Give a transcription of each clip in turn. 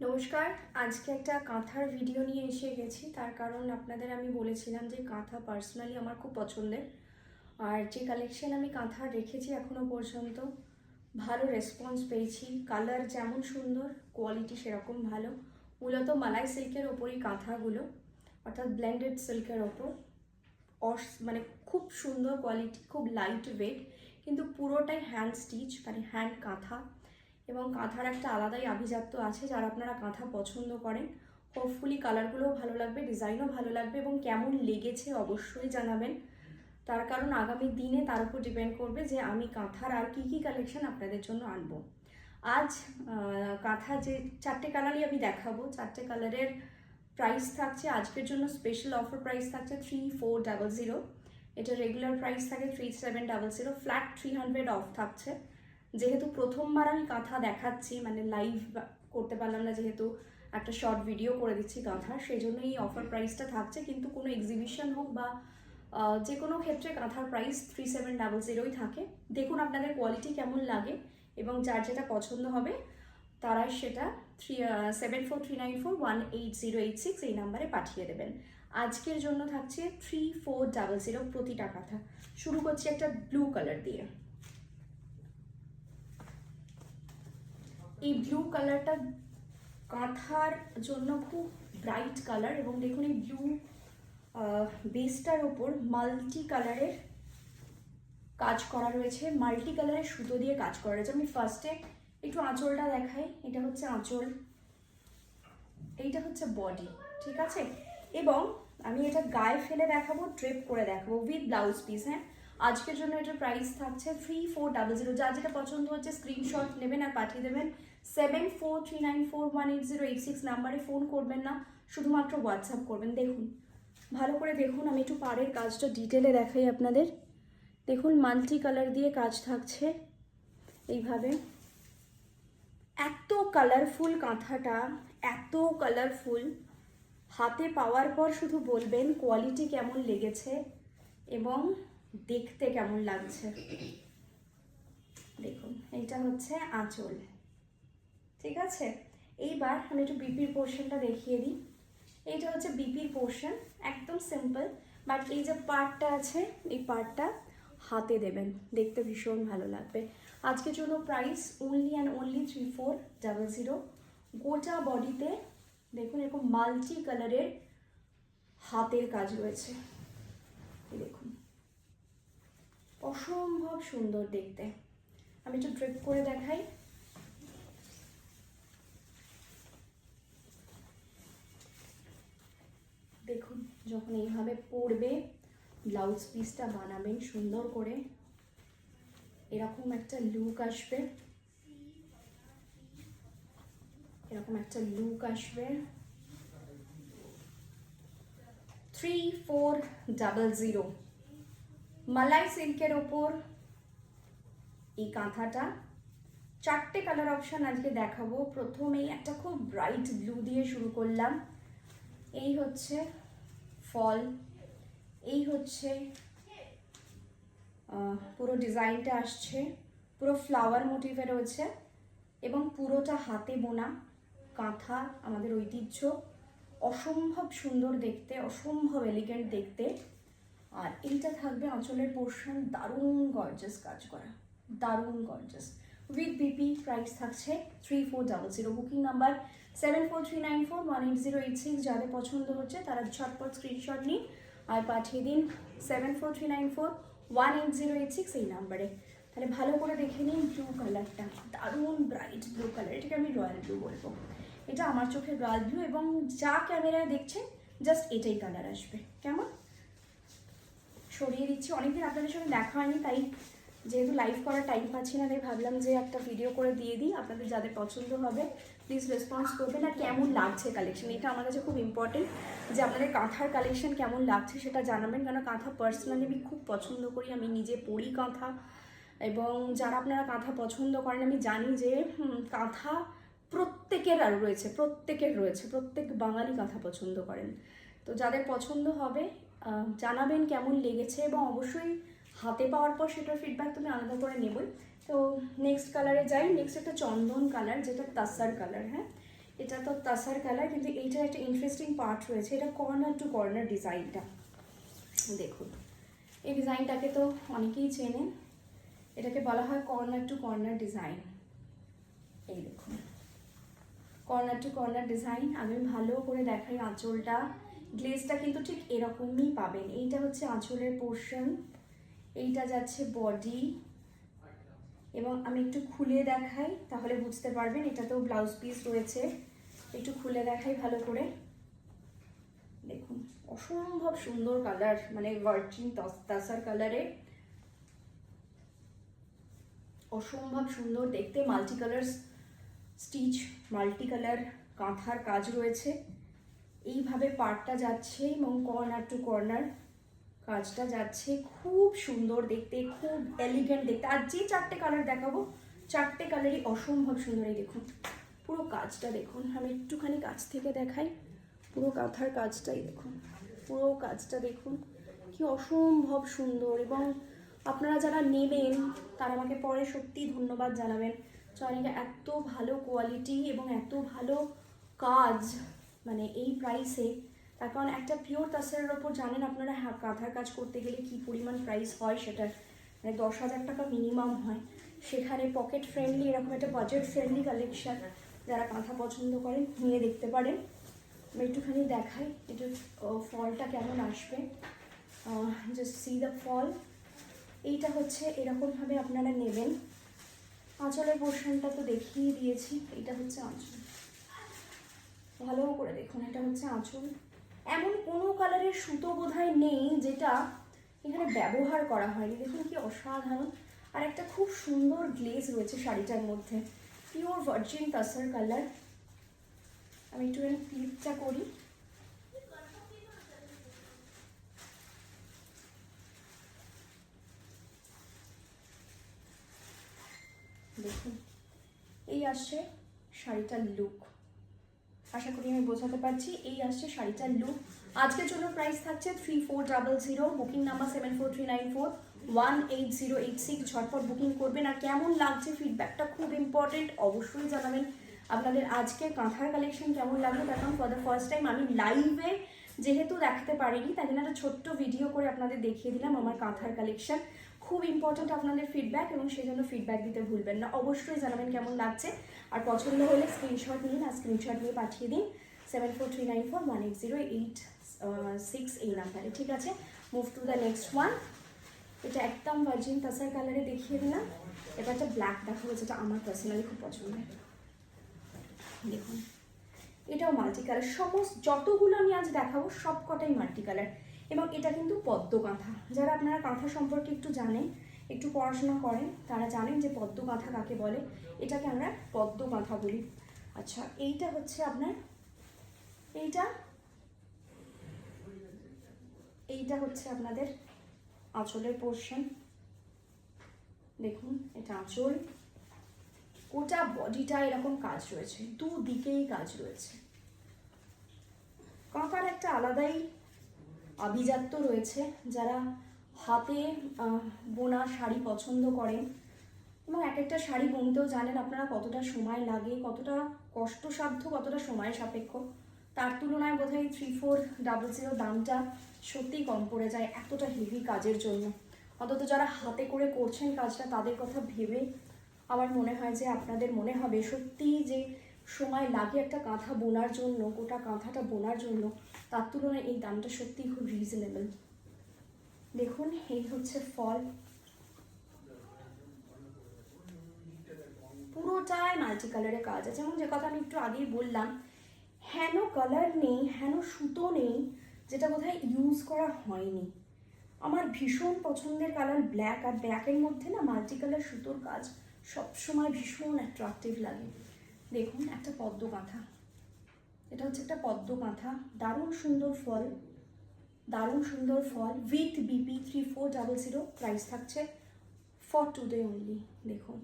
নমস্কার। আজকে একটা কাঁথার ভিডিও নিয়ে এসে গেছি, তার কারণ আপনাদের আমি বলেছিলাম যে কাঁথা পার্সোনালি আমার খুব পছন্দের। আর যে কালেকশন আমি কাঁথার রেখেছি এখনো পর্যন্ত ভালো রেসপন্স পেয়েছি। কালার যেমন সুন্দর, কোয়ালিটি সেরকম ভালো। মূলত মালাই সিল্কের ওপরই কাঁথাগুলো, অর্থাৎ ব্লেন্ডেড সিল্কের ওপর। মানে খুব সুন্দর কোয়ালিটি, খুব লাইট ওয়েট, কিন্তু পুরোটাই হ্যান্ড স্টিচ, মানে হ্যান্ড কাঁথা। এবং কাঁথার একটা আলাদাই আভিজাত্য আছে। যারা আপনারা কাঁথা পছন্দ করেন, হোপফুলি কালারগুলোও ভালো লাগবে, ডিজাইনও ভালো লাগবে, এবং কেমন লেগেছে অবশ্যই জানাবেন। তার কারণ আগামী দিনে তার উপর ডিপেন্ড করবে যে আমি কাঁথার আর কি কি কালেকশন আপনাদের জন্য আনবো। আজ কাঁথা যে 4টে কালারই আমি দেখাবো, 4টে কালারের প্রাইস থাকছে আজকের জন্য স্পেশাল অফার প্রাইস থাকছে 3400। এটা রেগুলার প্রাইস থাকে 3700, ফ্ল্যাট 300 অফ থাকছে। যেহেতু প্রথমবার আমি কাঁথা দেখাচ্ছি, মানে লাইভ করতে পারলাম না, যেহেতু একটা শর্ট ভিডিও করে দিচ্ছি কাঁথা, সেই জন্য এই অফার প্রাইসটা থাকছে। কিন্তু কোনো এক্সিবিশন হোক বা যে কোনো ক্ষেত্রে কাঁথার প্রাইস 3700ই থাকে। দেখুন আপনাদের কোয়ালিটি কেমন লাগে, এবং যার যেটা পছন্দ হবে তারাই সেটা 7439418086 এই নাম্বারে পাঠিয়ে দেবেন। আজকের জন্য থাকছে 3400 প্রতিটা কাঁথা। শুরু করছি একটা ব্লু কালার দিয়ে। এই ব্লু কালারটা কাঁথার জন্য খুব ব্রাইট কালার, এবং দেখুন এই ব্লু বেসটার ওপর মাল্টি কালারের কাজ করা রয়েছে, মাল্টি কালারের সুতো দিয়ে কাজ করা রয়েছে। আমি ফার্স্টে একটু আঁচলটা দেখাই। এটা হচ্ছে আঁচল, এইটা হচ্ছে বডি, ঠিক আছে? এবং আমি এটা গায়ে ফেলে দেখাবো, ড্রেপ করে দেখাবো উইথ ব্লাউজ পিস। হ্যাঁ, আজকের জন্য এটার প্রাইস থাকছে 3400। যার যেটা পছন্দ হচ্ছে স্ক্রিনশট নেবেন আর পাঠিয়ে দেবেন। 7439418086 নাম্বারে ফোন করবেন না, শুধুমাত্র হোয়াটসঅ্যাপ করবেন। দেখুন, ভালো করে দেখুন, আমি একটু পাড়ের কাজটা ডিটেলে দেখাই আপনাদের। দেখুন, মাল্টি কালার দিয়ে কাজ থাকছে এইভাবে। এত কালারফুল কাঁথাটা, এত কালারফুল, হাতে পাওয়ার পর শুধু বলবেন কোয়ালিটি কেমন লেগেছে এবং দেখতে কেমন লাগছে। দেখুন, এইটা হচ্ছে আঁচল, ঠিক আছে? এইবার আমি একটু বিপির পোর্শনটা দেখিয়ে দিই। এইটা হচ্ছে বিপির পোর্শন, একদম সিম্পল, বাট এই যে পার্টটা আছে এই পার্টটা হাতে দেবেন, দেখতে ভীষণ ভালো লাগবে। আজকের জন্য প্রাইস অনলি অ্যান্ড অনলি 3400। গোটা বডিতে দেখুন এরকম মাল্টি কালারের হাতের কাজ রয়েছে। দেখুন, অসম্ভব সুন্দর দেখতে। আমি একটু ড্রেপ করে দেখাই। দেখুন, যখন এইভাবে পরবে, ব্লাউজ পিসটা বানাবেন সুন্দর করে, এরকম একটা লুক আসবে, এরকম একটা লুক আসবে। 3400 মালাই সিল্কের ওপর এই কাঁথাটা। 4টে কালার অপশন আজকে দেখাবো। প্রথমেই একটা খুব ব্রাইট ব্লু দিয়ে শুরু করলাম। এই হচ্ছে ফল, এই হচ্ছে পুরো ডিজাইনটা আসছে, পুরো ফ্লাওয়ার মোটিভে রয়েছে, এবং পুরোটা হাতে বোনা কাঁথা, আমাদের ঐতিহ্য। অসম্ভব সুন্দর দেখতে, অসম্ভব এলিগেন্ট দেখতে। আর এইটা থাকবে আঁচলের পোর্শন, দারুণ গর্জাস কাজ করা, দারুণ গর্জাস। উইথ বিপি প্রাইস থাকছে 3400। Booking number 7439418086। যাদের পছন্দ হচ্ছে তারা ঝটপট স্ক্রিনশট নিন আর পাঠিয়ে দিন 7439418086 এই নাম্বারে। তাহলে ভালো করে দেখে নিন ব্লু কালারটা, দারুণ ব্রাইট ব্লু কালার। এটাকে আমি রয়্যাল ব্লু বলবো। এটা আমার চোখে রয়্যাল ব্লু, এবং যা ক্যামেরায় দেখছেন জাস্ট এটাই কালার আসবে। কেমন? সরিয়ে দিচ্ছি, অনেকদিন আপনাদের সঙ্গে দেখা হয়নি, তাই যেহেতু লাইভ করার টাইম পাচ্ছি না, তাই ভাবলাম যে একটা ভিডিও করে দিয়ে দিই। আপনাদের যাদের পছন্দ হবে প্লিজ রেসপন্স করবেন। আর কেমন লাগছে কালেকশন, এটা আমার কাছে খুব ইম্পর্টেন্ট, যে আপনাদের কাঁথার কালেকশন কেমন লাগছে সেটা জানাবেন। কারণ কাঁথা পার্সোনালি আমি খুব পছন্দ করি, আমি নিজে পরি কাঁথা। এবং যারা আপনারা কাঁথা পছন্দ করেন, আমি জানি যে কাঁথা প্রত্যেকের আর রয়েছে, প্রত্যেকের রয়েছে, প্রত্যেক বাঙালি কাঁথা পছন্দ করেন। তো যাদের পছন্দ হবে জানাবেন কেমন লেগেছে, এবং অবশ্যই হাতে পাওয়ার পর সেটার ফিডব্যাক তুমি আলাদা করে নেবই। তো নেক্সট কালারে যাই। নেক্সট একটা চন্দন কালার, যেটা তাসার কালার। হ্যাঁ, এটা তো তাসার কালার, কিন্তু এইটার একটা ইন্টারেস্টিং পার্ট রয়েছে, এটা কর্নার টু কর্নার ডিজাইনটা। দেখুন এই ডিজাইনটাকে তো অনেকেই চেনেন, এটাকে বলা হয় কর্নার টু কর্নার ডিজাইন। এই দেখুন কর্নার টু কর্নার ডিজাইন। আমি ভালো করে দেখাই আঁচলটা, গ্লেজটা কিন্তু ঠিক এরকমই পাবেন। এইটা হচ্ছে আঁচলের পোর্শন, এইটা যাচ্ছে বডি, এবং আমি একটু খুলে দেখাই তাহলে বুঝতে পারবেন। এটাতেও ব্লাউজ পিস রয়েছে, একটু খুলে দেখাই ভালো করে। দেখুন অসম্ভব সুন্দর কালার, মানে ভার্জিন তাসার কালারে, অসম্ভব সুন্দর দেখতে। Multi colour stitch, multi colour কাঁথার কাজ রয়েছে। এইভাবে পার্টটা যাচ্ছে এবং কর্নার টু কর্নার কাজটা যাচ্ছে, খুব সুন্দর দেখতে, খুব এলিগেন্ট দেখতে। আর যে চারটে কালার দেখাবো চারটে কালারই অসম্ভব সুন্দর। এই দেখুন পুরো কাজটা দেখুন, আমি একটুখানি কাছ থেকে দেখাই পুরো কাঁথার কাজটাই দেখুন, পুরো কাজটা দেখুন কি অসম্ভব সুন্দর। এবং আপনারা যারা নেবেন তারা আমাকে পরে সত্যি ধন্যবাদ জানাবেন, অনেকে এত ভালো কোয়ালিটি এবং এত ভালো কাজ মানে এই প্রাইসে। তার কারণ একটা পিওর তাসারের ওপর জানেন আপনারা কাঁথার কাজ করতে গেলে কি পরিমাণ প্রাইস হয়, সেটার মানে 10,000 টাকা মিনিমাম হয়। সেখানে পকেট ফ্রেন্ডলি এরকম একটা বাজেট ফ্রেন্ডলি কালেকশন, যারা কাঁথা পছন্দ করেন নিয়ে দেখতে পারেন। আমি একটুখানি দেখাই এটার ফলটা কেমন আসবে, জাস্ট সি দ্য ফল। এইটা হচ্ছে এরকমভাবে আপনারা নেবেন। আঁচলের পোর্শনটা তো দেখিয়ে দিয়েছি, এটা হচ্ছে আঁচল, ভালো করে দেখুন এটা হচ্ছে আঁচল। এমন কোনো কালারের সুতো বোধহয় নেই যেটা এখানে ব্যবহার করা হয়নি, দেখুন কি অসাধারণ। আর একটা খুব সুন্দর গ্লেজ রয়েছে শাড়িটার মধ্যে, পিওর ভার্জিন তাসার কালার। আমি একটু ক্লিপটা করি, দেখুন এই আসছে শাড়িটার লুক। আশা করি আমি বোঝাতে পারছি, এই আসছে শাড়িটার লুক। আজকের জন্য প্রাইস থাকছে 3400, বুকিং নাম্বার 7439418086। ঝটপট বুকিং করবেন। আর কেমন লাগছে ফিডব্যাকটা খুব ইম্পর্টেন্ট, অবশ্যই জানাবেন আপনাদের আজকের কাঁথার কালেকশন কেমন লাগলো। কারণ ফর দ্য ফার্স্ট টাইম আমি লাইভে যেহেতু দেখাতে পারিনি, তাই জন্য একটা ছোট্ট ভিডিও করে আপনাদের দেখিয়ে দিলাম আমার কাঁথার কালেকশন। খুব ইম্পর্টেন্ট আপনাদের ফিডব্যাক, এবং সেই জন্য ফিডব্যাক দিতে ভুলবেন না, অবশ্যই জানাবেন কেমন লাগছে। আর পছন্দ হলে স্ক্রিনশট নিন, আর স্ক্রিনশট নিয়ে পাঠিয়ে দিন 7439418086 এই নাম্বারে, ঠিক আছে। Move to the next one. এটা একদম ভার্জিন তাসার কালারে দেখিয়ে দিলাম। এটা একটা ব্ল্যাক দেখাবো, যেটা আমার পার্সোনালি খুব পছন্দের। দেখুন এটাও মাল্টি কালার, সমস্ত যতগুলো আমি আজ দেখাবো সব কটাই মাল্টি কালার। এবং এটা কিন্তু পদ্ম কাঁথা, যারা আপনারা কাঁথা সম্পর্কে একটু জানেন, একটু পড়াশোনা করেন, তারা জানেন যে পদ্ম কাঁথা কাকে বলে। এটাকে আমরা পদ্ম কাঁথা বলি। আচ্ছা এইটা হচ্ছে আপনার, এইটা হচ্ছে আপনাদের আঁচলের পোর্শন। দেখুন এটা আঁচল, গোটা বডিটা এরকম কাজ রয়েছে, দুদিকেই কাজ রয়েছে। কাঁথার একটা আলাদাই আভিজাত্য রয়েছে। যারা হাতে বোনা শাড়ি পছন্দ করেন, এবং এক একটা শাড়ি বুনতেও জানেন আপনারা কতটা সময় লাগে, কতটা কষ্টসাধ্য, কতটা সময় সাপেক্ষ, তার তুলনায় বোধহয় 3400 দামটা সত্যিই কম পড়ে যায় এতটা হেভি কাজের জন্য। অন্তত যারা হাতে করে করছেন কাজটা, তাদের কথা ভেবে আমার মনে হয় যে আপনাদের মনে হবে সত্যিই যে সময় লাগে একটা কাঁথা বোনার জন্য, গোটা কাঁথাটা বোনার জন্য, তার তুলনায় এই দামটা সত্যিই খুব রিজনেবল। দেখুন এই হচ্ছে ফল, পুরোটাই মাল্টি কালারের কাজ আছে। এবং যে কথা আমি একটু আগেই বললাম, হেন কালার নেই, হেন সুতো নেই যেটা বোধহয় ইউজ করা হয়নি। আমার ভীষণ পছন্দের কালার ব্ল্যাক, আর ব্ল্যাকের মধ্যে না মাল্টি কালার সুতোর কাজ সবসময় ভীষণ অ্যাট্রাকটিভ লাগে। দেখুন একটা পদ্ম কাঁথা, এটা হচ্ছে একটা পদ্ম কাঁথা, দারুণ সুন্দর ফল, দারুণ সুন্দর ফল, উইথ বিপি 3400। প্রাইস থাকছে ফর টুডে অনলি। দেখুন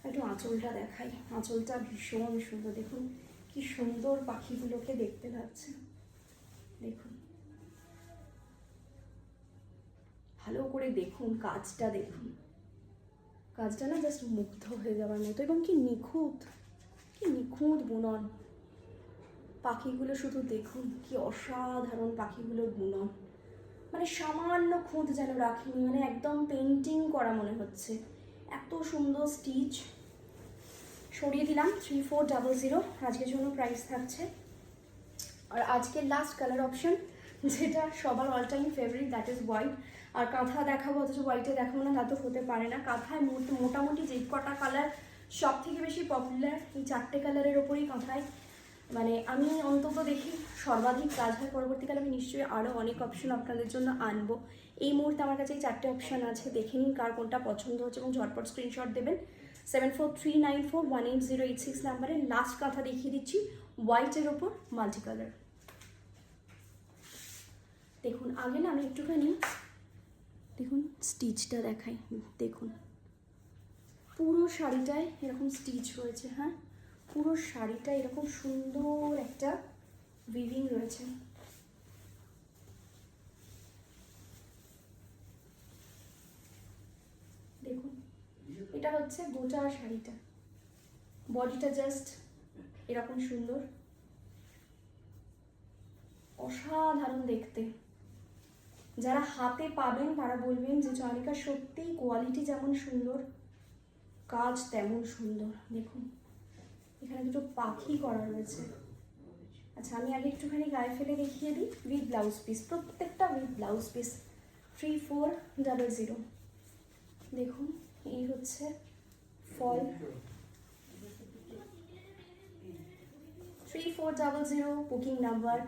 একটু আঁচলটা দেখাই, আঁচলটা ভীষণ সুন্দর, দেখুন কি সুন্দর পাখিগুলোকে দেখতে লাগছে। দেখুন ভালো করে দেখুন কাজটা, দেখুন কাজটা না জাস্ট মুগ্ধ হয়ে যাওয়ার মতো, এবং কি নিখুঁত বুনন। পাখিগুলো শুধু দেখুন, কি অসাধারণ পাখিগুলোর গুণন। মানে সামান্য খুঁত যেন রাখিনি, মানে একদম পেন্টিং করা মনে হচ্ছে, এত সুন্দর স্টিচ। সরিয়ে দিলাম 3400, আজকের জন্য প্রাইস থাকছে। আর আজকের লাস্ট কালার অপশন, যেটা সবার all time favourite, that is white. আর কাঁথা দেখাবো অথচ হোয়াইটে দেখাবো না, তা তো হতে পারে না। কাঁথায় মোটামুটি যে কটা কালার সব থেকে বেশি পপুলার, এই 4টে কালারের ওপরেই কাঁথায় মানে আমি অন্তত দেখি সর্বাধিক কাজ হয়। পরবর্তীকালে আমি নিশ্চয়ই আরও অনেক অপশন আপনাদের জন্য আনবো। এই মুহূর্তে আমার কাছে এই 4টে অপশান আছে, দেখে নিন কার কোনটা পছন্দ হচ্ছে এবং ঝটপট স্ক্রিনশট দেবেন। 7439418086 নাম্বারে লাস্ট কাঁথা দেখিয়ে দিচ্ছি, হোয়াইটের ওপর মাল্টি কালার। দেখুন আগে না আমি একটুখানি দেখুন স্টিচটা দেখাই। দেখুন পুরো শাড়িটায় এরকম স্টিচ রয়েছে, হ্যাঁ পুরো শাড়িটা এরকম সুন্দর একটা উইভিং রয়েছে। দেখুন এটা হচ্ছে গোটা শাড়িটা, বডিটা জাস্ট এরকম সুন্দর, অসাধারণ দেখতে। যারা হাতে পাবেন তারা বলবেন যে চয়নিকা সত্যিই কোয়ালিটি যেমন সুন্দর, কাজ তেমন সুন্দর। দেখুন এখানে দুটো পাখি করা রয়েছে। আচ্ছা আমি আগে একটুখানি গায়ে ফেলে দেখিয়ে দিই, উইথ ব্লাউজ পিস, প্রত্যেকটা উইথ ব্লাউজ পিস। 3400। দেখুন এই হচ্ছে ফল, 3400 বুকিং নাম্বার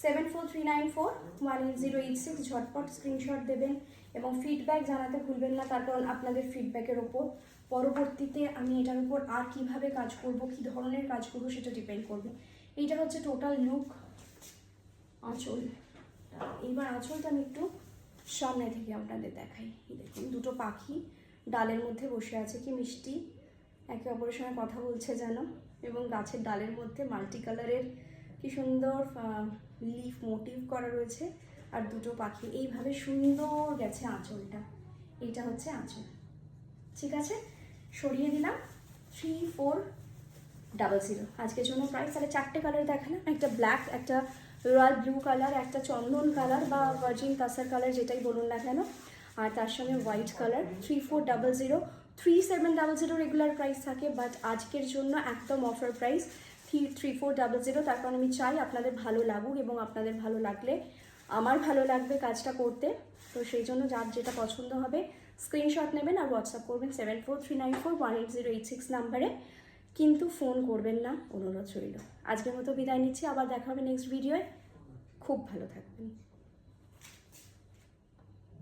7439418086। ঝটপট স্ক্রিনশট দেবেন এবং ফিডব্যাক জানাতে ভুলবেন না, তার কারণ আপনাদের ফিডব্যাকের ওপর পরবর্তীতে আমি এটার উপর আর কিভাবে কাজ করব, কী ধরনের কাজ করব সেটা ডিপেন্ড করবে। এইটা হচ্ছে টোটাল লুক। আঁচল, এইবার আঁচলটা আমি একটু সামনে থেকে আপনাদের দেখাই। দেখুন দুটো পাখি ডালের মধ্যে বসে আছে, কি মিষ্টি, একে অপরের সঙ্গে কথা বলছে যেন, এবং গাছের ডালের মধ্যে মাল্টি কালারের কি সুন্দর লিফ মোটিভ করা রয়েছে, আর দুটো পাখি এইভাবে সুন্দর গেছে আঁচলটা। এইটা হচ্ছে আঁচল, ঠিক আছে সরিয়ে দিলাম। 3400 আজকের জন্য প্রাইস। তাহলে 4টে কালার দেখালাম, একটা ব্ল্যাক, একটা রয়্যাল ব্লু কালার, একটা চন্দন কালার বা ভার্জিন কাসার কালার যেটাই বলুন না কেন, আর তার সঙ্গে হোয়াইট কালার। 3400, 3700 রেগুলার প্রাইস থাকে, বাট আজকের জন্য একদম অফার প্রাইস 3400। তার কারণ আমি চাই আপনাদের ভালো লাগুক এবং আপনাদের ভালো লাগলে আমার ভালো লাগবে কাজটা করতে। তো সেই জন্য যার যেটা পছন্দ হবে স্ক্রিনশট নেবেন আর হোয়াটসঅ্যাপ করবেন 7439418086 নাম্বারে, কিন্তু ফোন করবেন না, অনুরোধ রইল। আজকের মতো বিদায় নিচ্ছি, আবার দেখা হবে নেক্সট ভিডিওয়। খুব ভালো থাকবেন।